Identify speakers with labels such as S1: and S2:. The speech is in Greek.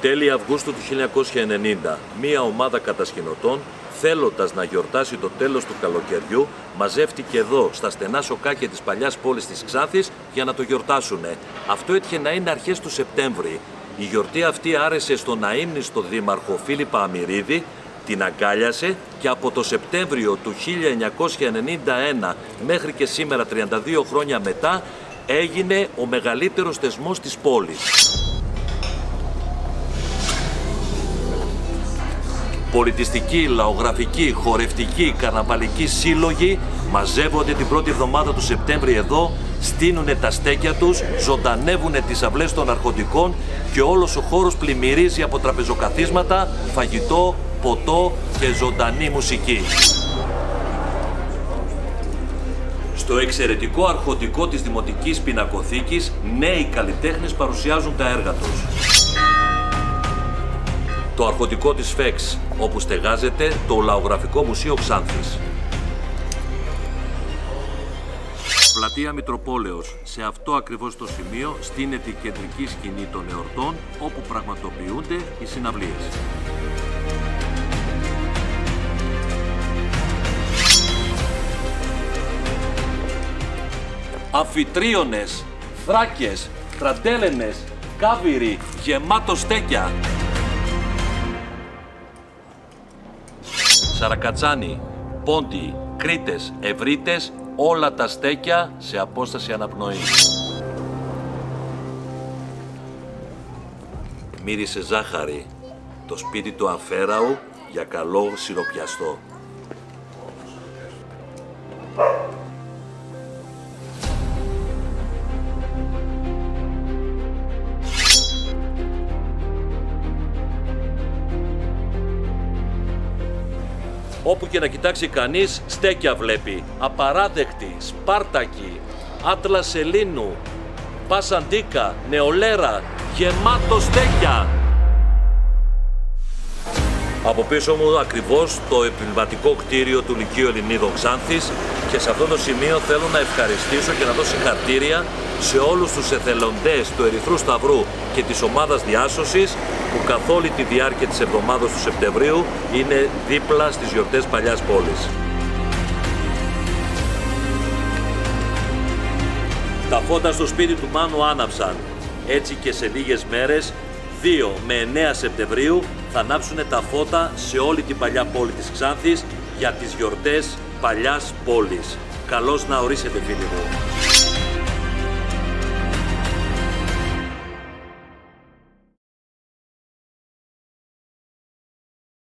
S1: Τέλη Αυγούστου του 1990, μία ομάδα κατασκηνωτών, θέλοντας να γιορτάσει το τέλος του καλοκαιριού, μαζεύτηκε εδώ, στα στενά σοκάκια της παλιάς πόλης της Ξάνθης, για να το γιορτάσουνε. Αυτό έτυχε να είναι αρχές του Σεπτέμβρη. Η γιορτή αυτή άρεσε στον αείμνηστο δήμαρχο Φίλιππα Αμυρίδη, την αγκάλιασε και από το Σεπτέμβριο του 1991 μέχρι και σήμερα, 32 χρόνια μετά, έγινε ο μεγαλύτερος θεσμός της πόλης. Πολιτιστικοί, λαογραφικοί, χορευτικοί, καρναβαλικοί σύλλογοι μαζεύονται την πρώτη εβδομάδα του Σεπτέμβρη εδώ, στείνουνε τα στέκια τους, ζωντανεύουνε τις αυλές των αρχοντικών και όλος ο χώρος πλημμυρίζει από τραπεζοκαθίσματα, φαγητό, ποτό και ζωντανή μουσική. Στο εξαιρετικό αρχοντικό της Δημοτικής Πινακοθήκης, νέοι καλλιτέχνες παρουσιάζουν τα έργα τους. Το αρχοντικό της ΦΕΞ, όπου στεγάζεται το Λαογραφικό Μουσείο Ξάνθης. Πλατεία Μητροπόλεως. Σε αυτό ακριβώς το σημείο στείνεται η κεντρική σκηνή των εορτών, όπου πραγματοποιούνται οι συναυλίες. Αμφιτρίωνες, θράκες, τραντέλενες, κάβυροι, γεμάτο στέκια. Σαρακατσάνοι, πόντιοι, κρήτες, ευρύτες, όλα τα στέκια σε απόσταση αναπνοής. Μύρισε ζάχαρη το σπίτι του Αμφέραου για καλό σιροπιαστό. Όπου και να κοιτάξει κανείς, στέκια βλέπει. Απαράδεκτη, Σπάρτακη, Άτλα Σελήνου, Πασαντίκα, Νεολέρα, γεμάτο στέκια. Από πίσω μου ακριβώς το επιβατικό κτίριο του Λυκείου Ελληνίδων Ξάνθης και σε αυτό το σημείο θέλω να ευχαριστήσω και να δώσω συγχαρητήρια σε όλους τους εθελοντές του Ερυθρού Σταυρού και της ομάδας διάσωσης που καθ' όλη τη διάρκεια της εβδομάδας του Σεπτεμβρίου είναι δίπλα στις γιορτές παλιάς πόλης. Τα φώτα στο σπίτι του Μάνου άναψαν. Έτσι και σε λίγες μέρες, 2 με 9 Σεπτεμβρίου, θα ανάψουν τα φώτα σε όλη την παλιά πόλη της Ξάνθης για τις γιορτές παλιάς πόλης. Καλώς να ορίσετε, φίλοι μου.